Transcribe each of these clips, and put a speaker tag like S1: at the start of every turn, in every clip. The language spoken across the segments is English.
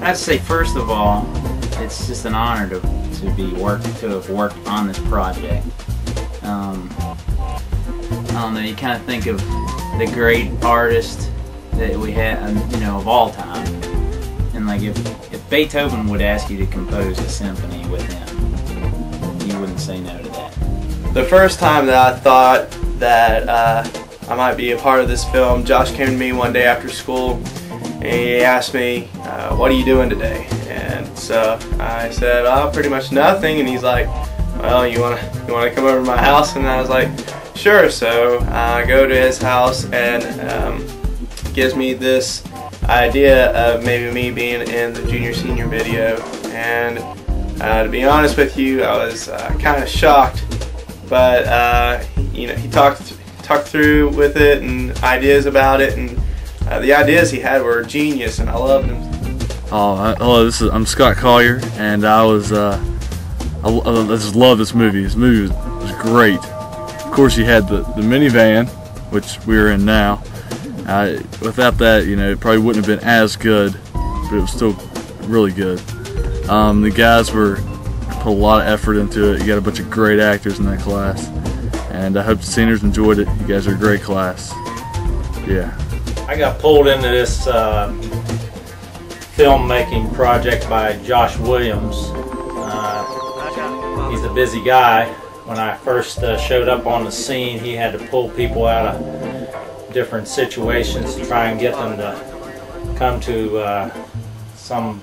S1: I'd say first of all, it's just an honor to have worked on this project. I don't know, you kind of think of the great artist that we had, you know, of all time, and like if Beethoven would ask you to compose a symphony with him, you wouldn't say no to that.
S2: The first time that I thought that I might be a part of this film, Josh came to me one day after school and he asked me, what are you doing today? And so I said, oh, pretty much nothing. And he's like, well, you wanna come over to my house? And I was like, sure. So I go to his house and gives me this idea of maybe me being in the junior senior video. And to be honest with you, I was kind of shocked, but you know, he talked through with it and ideas about it, and the ideas he had were genius, and I loved them.
S3: Hello, I'm Scott Collier, and I just love this movie. This movie was great. Of course, you had the minivan, which we're in now. Without that, you know, it probably wouldn't have been as good, but it was still really good. The guys put a lot of effort into it. You got a bunch of great actors in that class, and I hope the seniors enjoyed it. You guys are a great class. Yeah.
S4: I got pulled into this filmmaking project by Josh Williams. He's a busy guy. When I first showed up on the scene, he had to pull people out of different situations to try and get them to come to some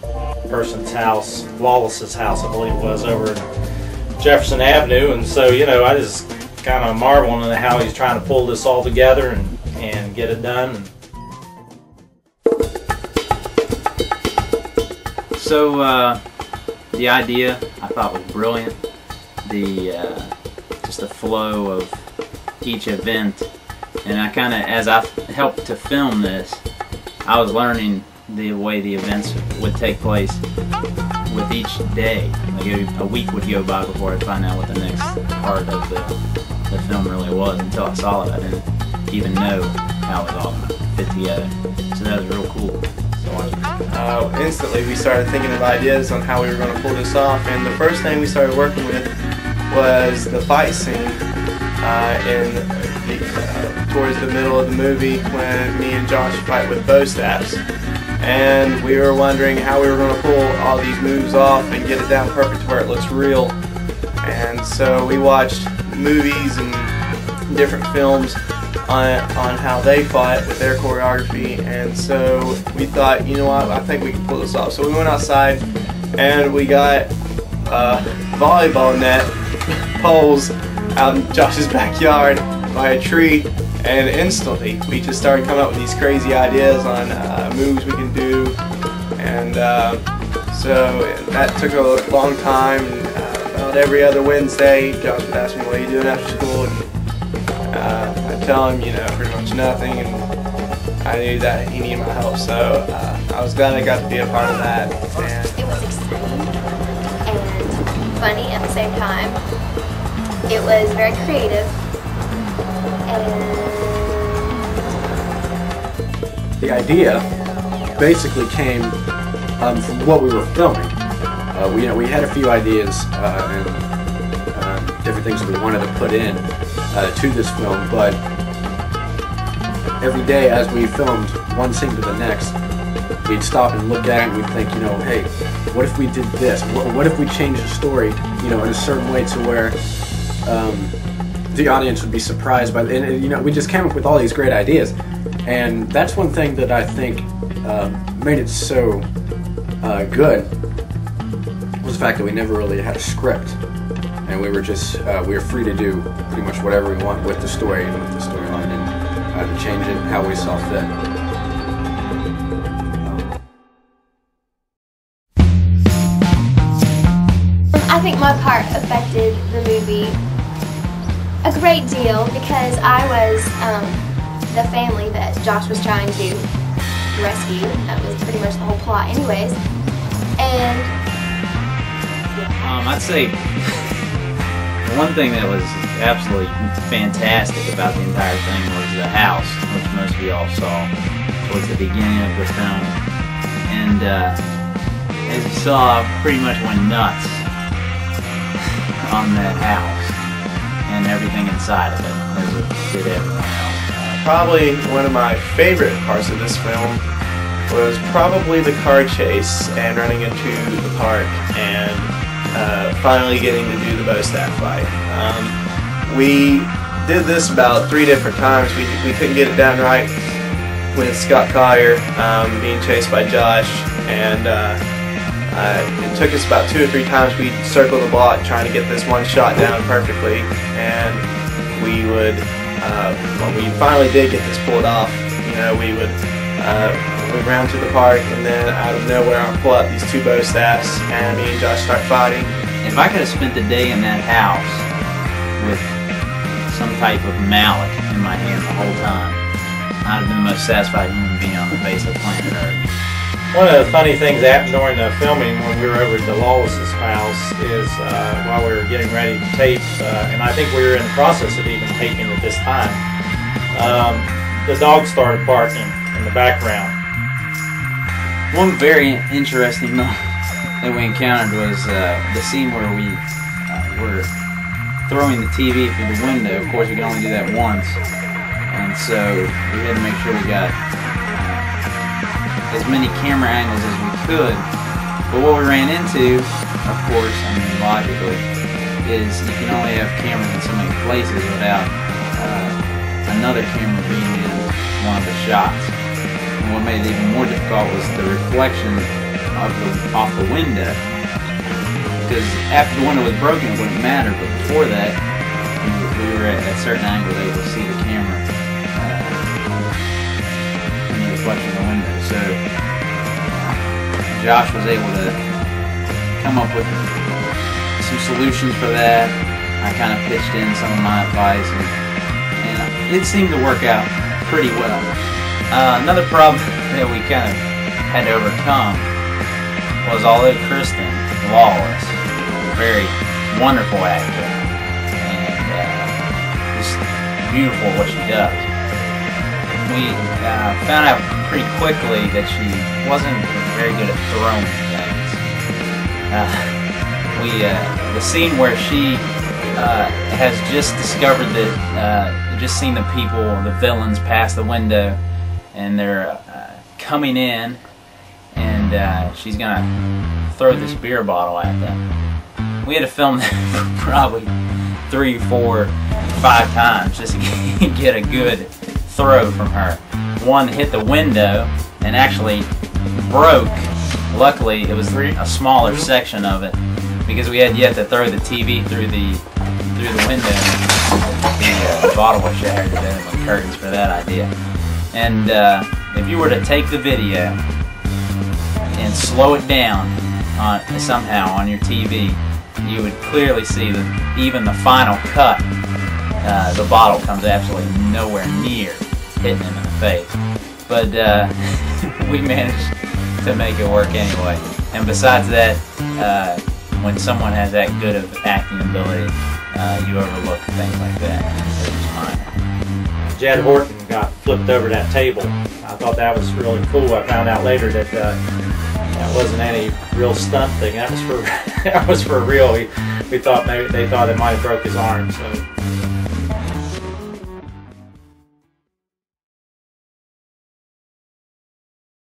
S4: person's house, Wallace's house, I believe it was, over in Jefferson Avenue. And so, you know, I just kind of marveling at how he's trying to pull this all together and get it done.
S1: So the idea I thought was brilliant. Just the flow of each event, and I kind of, as I helped to film this, I was learning the way the events would take place with each day. Like a week would go by before I'd find out what the next part of the film really was. Until I saw it, I didn't even know how it was all going to fit together. So that was real cool.
S2: Instantly we started thinking of ideas on how we were going to pull this off, and the first thing we started working with was the fight scene towards the middle of the movie when me and Josh fight with bow staffs. And we were wondering how we were going to pull all these moves off and get it down perfect to where it looks real. And so we watched movies and different films on how they fought with their choreography, and so we thought, you know what, I think we can pull this off. So we went outside and we got volleyball net poles out in Josh's backyard by a tree, and instantly we just started coming up with these crazy ideas on moves we can do. And so that took a long time. About every other Wednesday, Josh would ask me, what are you doing after school? And I'd tell him, you know, pretty much nothing, and I knew that he needed my help, so I was glad I got to be a part of that. And
S5: it was exciting and funny at the same time. It was very creative, and
S6: the idea basically came from what we were filming. We had a few ideas and different things that we wanted to put in to this film, but every day as we filmed one scene to the next, we'd stop and look at it and we'd think, you know, hey, what if we did this? What if we changed the story, you know, in a certain way to where the audience would be surprised by it? And, you know, we just came up with all these great ideas, and that's one thing that I think made it so good, was the fact that we never really had a script, and we were just we were free to do pretty much whatever we want with the story and with the storyline, and to change it how we saw fit.
S5: I think my part affected the movie a great deal because I was the family that Josh was trying to rescue. That was pretty much the whole plot anyways. And
S1: I'd say the one thing that was absolutely fantastic about the entire thing was the house, which most of you all saw towards the beginning of the film. And as you saw, pretty much went nuts on that house and everything inside of it, as it did everyone else.
S2: Probably one of my favorite parts of this film was probably the car chase and running into the park and finally getting to do the bow staff fight. We did this about 3 different times. We couldn't get it down right with Scott Collier being chased by Josh, and it took us about 2 or 3 times. We'd circle the block trying to get this one shot down perfectly, and we would, when we finally did get this pulled off, you know, we would round to the park, and then out of nowhere I'd pull out these 2 bow staffs, and me and Josh start fighting.
S1: If I could have spent the day in that house with some type of mallet in my hand the whole time, I'd have been the most satisfied human being on the face of planet Earth.
S4: One of the funny things that happened during the filming when we were over at Lawless's house is while we were getting ready to tape, and I think we were in the process of even taping at this time, the dog started barking in the background.
S1: One very interesting moment that we encountered was the scene where we were throwing the TV through the window. Of course, we could only do that once, and so we had to make sure we got as many camera angles as we could. But what we ran into, of course, I mean logically, is you can only have cameras in so many places without another camera being in one of the shots. And what made it even more difficult was the reflection off the window. Because after the window was broken, it wouldn't matter, but before that, we were at a certain angle able to see the camera in the reflection of the window. So Josh was able to come up with some solutions for that. I kind of pitched in some of my advice, and it seemed to work out pretty well. Another problem that we kind of had to overcome was, although Kristen Lawless is a very wonderful actor and just beautiful at what she does, we found out pretty quickly that she wasn't very good at throwing things. The scene where she has just discovered that, just seen the people, the villains, pass the window, and they're coming in, and she's gonna throw this beer bottle at them. We had to film that probably 3, 4, 5 times just to get a good throw from her. One hit the window and actually broke. Luckily, it was a smaller section of it because we had yet to throw the TV through the window. The bottle was shattered and the curtains for that idea. And if you were to take the video and slow it down somehow on your TV, you would clearly see that even the final cut, the bottle comes absolutely nowhere near hitting him in the face. But we managed to make it work anyway. And besides that, when someone has that good of acting ability, you overlook things like that. They're just minor.
S4: Jed Horton got flipped over that table. I thought that was really cool. I found out later that that wasn't any real stunt thing. That was for that was for real. We thought maybe they thought it might have broke his arm. So